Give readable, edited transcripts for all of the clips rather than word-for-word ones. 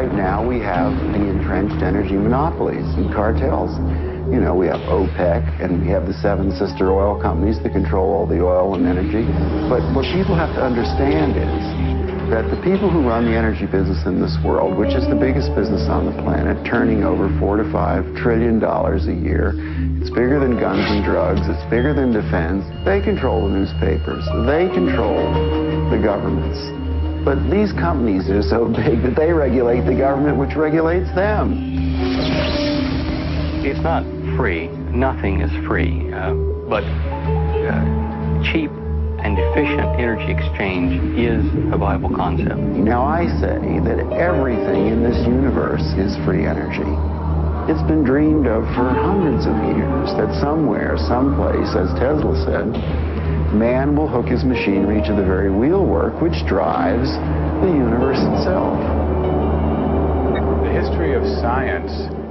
right now we have the entrenched energy monopolies and cartels. You know, we have OPEC and we have the 7 sister oil companies that control all the oil and energy. But what people have to understand is that the people who run the energy business in this world, which is the biggest business on the planet, turning over $4 to $5 trillion a year, it's bigger than guns and drugs, it's bigger than defense. They control the newspapers, they control the governments. But these companies are so big that they regulate the government, which regulates them. It's not free. Nothing is free. But cheap and efficient energy exchange is a viable concept. Now, I say that everything in this universe is free energy. It's been dreamed of for hundreds of years that somewhere, someplace, as Tesla said, man will hook his machinery to the very wheelwork which drives the universe itself. The history of science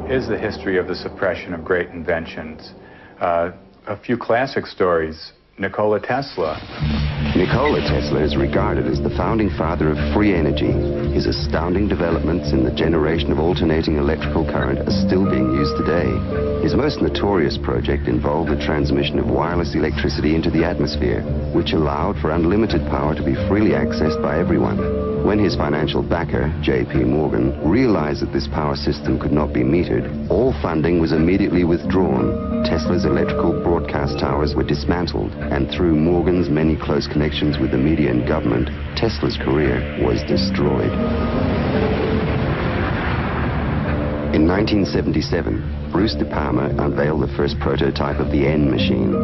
is the history of the suppression of great inventions. A few classic stories. Nikola Tesla. Nikola Tesla is regarded as the founding father of free energy. His astounding developments in the generation of alternating electrical current are still being used today. His most notorious project involved the transmission of wireless electricity into the atmosphere, which allowed for unlimited power to be freely accessed by everyone. When his financial backer, J.P. Morgan, realized that this power system could not be metered, all funding was immediately withdrawn. Tesla's electrical broadcast towers were dismantled, and through Morgan's many close connections with the media and government, Tesla's career was destroyed. In 1977, Bruce De Palma unveiled the first prototype of the N machine,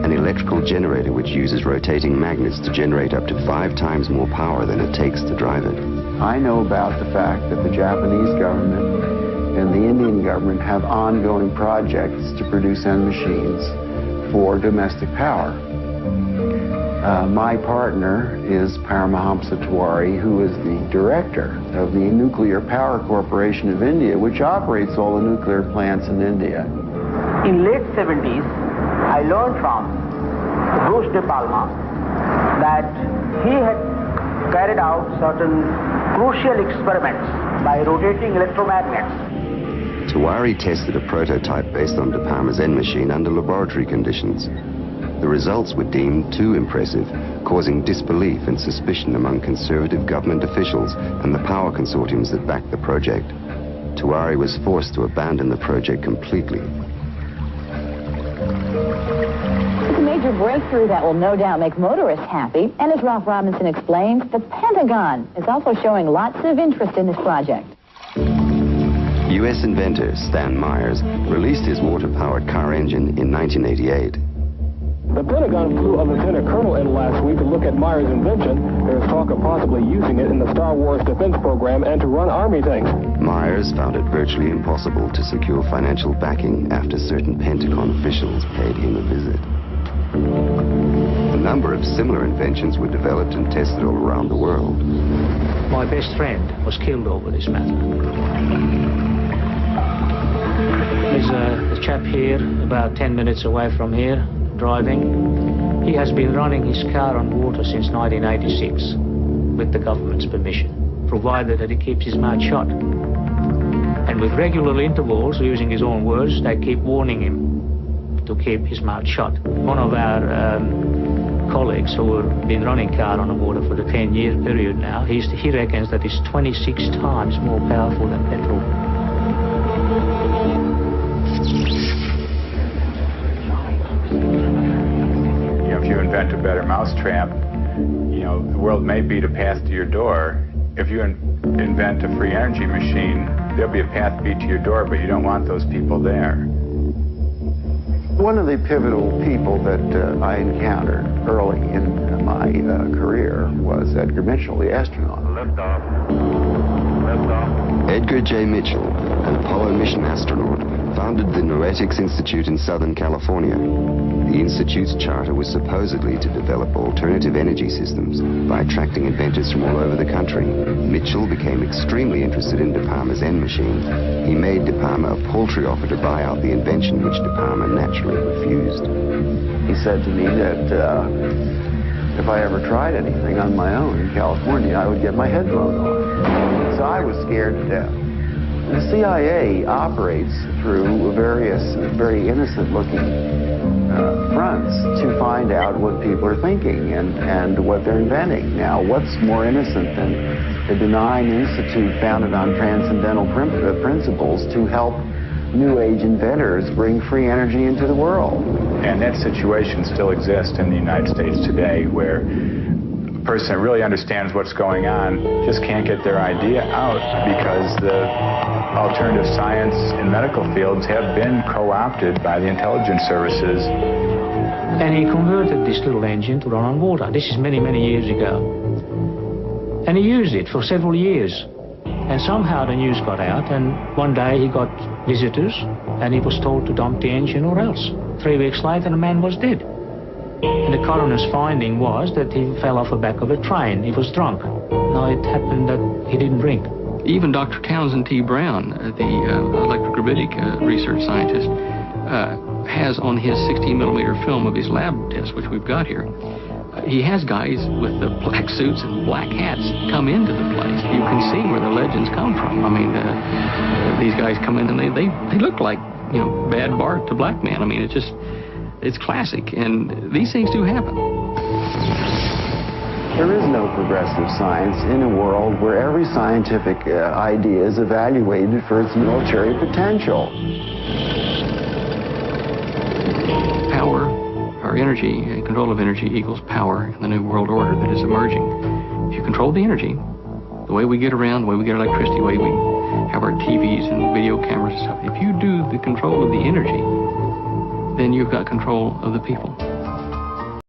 an electrical generator which uses rotating magnets to generate up to 5 times more power than it takes to drive it. I know about the fact that the Japanese government and the Indian government have ongoing projects to produce N machines for domestic power. My partner is Paramahamsa Tiwari, who is the director of the Nuclear Power Corporation of India, which operates all the nuclear plants in India. In late 70s, I learned from Bruce De Palma that he had carried out certain crucial experiments by rotating electromagnets. Tiwari tested a prototype based on De Palma's N machine under laboratory conditions. The results were deemed too impressive, causing disbelief and suspicion among conservative government officials and the power consortiums that backed the project. Tiwari was forced to abandon the project completely. It's a major breakthrough that will no doubt make motorists happy. And as Ralph Robinson explains, the Pentagon is also showing lots of interest in this project. U.S. inventor Stan Myers released his water-powered car engine in 1988. The Pentagon flew a lieutenant colonel in last week to look at Myers' invention. There's talk of possibly using it in the Star Wars defense program and to run Army tanks. Myers found it virtually impossible to secure financial backing after certain Pentagon officials paid him a visit. A number of similar inventions were developed and tested all around the world. My best friend was killed over this matter. There's a chap here, about 10 minutes away from here, driving. He has been running his car on water since 1986 with the government's permission, provided that he keeps his mouth shut. And with regular intervals, using his own words, they keep warning him to keep his mouth shut. One of our colleagues who have been running car on the water for the 10-year period now, he reckons that it's 26 times more powerful than petrol. If you invent a better mousetrap, the world may be to pass to your door. If you invent a free energy machine, there'll be a path beat to your door, but you don't want those people there. One of the pivotal people that I encountered early in my career was Edgar Mitchell, the astronaut. Liftoff. Liftoff. Edgar J. Mitchell, an Apollo mission astronaut, founded the Noetics Institute in Southern California. The Institute's charter was supposedly to develop alternative energy systems by attracting inventors from all over the country. Mitchell became extremely interested in De Palma's N machine. He made De Palma a paltry offer to buy out the invention, which De Palma naturally refused. He said to me that if I ever tried anything on my own in California, I would get my head blown off. I was scared to death. The CIA operates through various very innocent-looking fronts to find out what people are thinking and what they're inventing. Now, what's more innocent than a benign institute founded on transcendental principles to help New Age inventors bring free energy into the world? And that situation still exists in the United States today, where a person that really understands what's going on just can't get their idea out because the alternative science and medical fields have been co-opted by the intelligence services. And he converted this little engine to run on water. This is many, many years ago. And he used it for several years. And somehow the news got out, and one day he got visitors, and he was told to dump the engine or else. 3 weeks later, the man was dead. And the coroner's finding was that he fell off the back of a train. He was drunk. Now, it happened that he didn't drink. Even Dr. Townsend T. Brown, the electrogravitic research scientist, has on his 16-millimeter film of his lab tests, which we've got here, he has guys with the black suits and black hats come into the place. You can see where the legends come from. I mean, these guys come in and they look like, you know, Bad Bart to Black Man. I mean, it's classic, and these things do happen. There is no progressive science in a world where every scientific idea is evaluated for its military potential. Power, our energy, and control of energy equals power in the new world order that is emerging. If you control the energy, the way we get around, the way we get electricity, the way we have our TVs and video cameras and stuff, if you do the control of the energy, then you've got control of the people.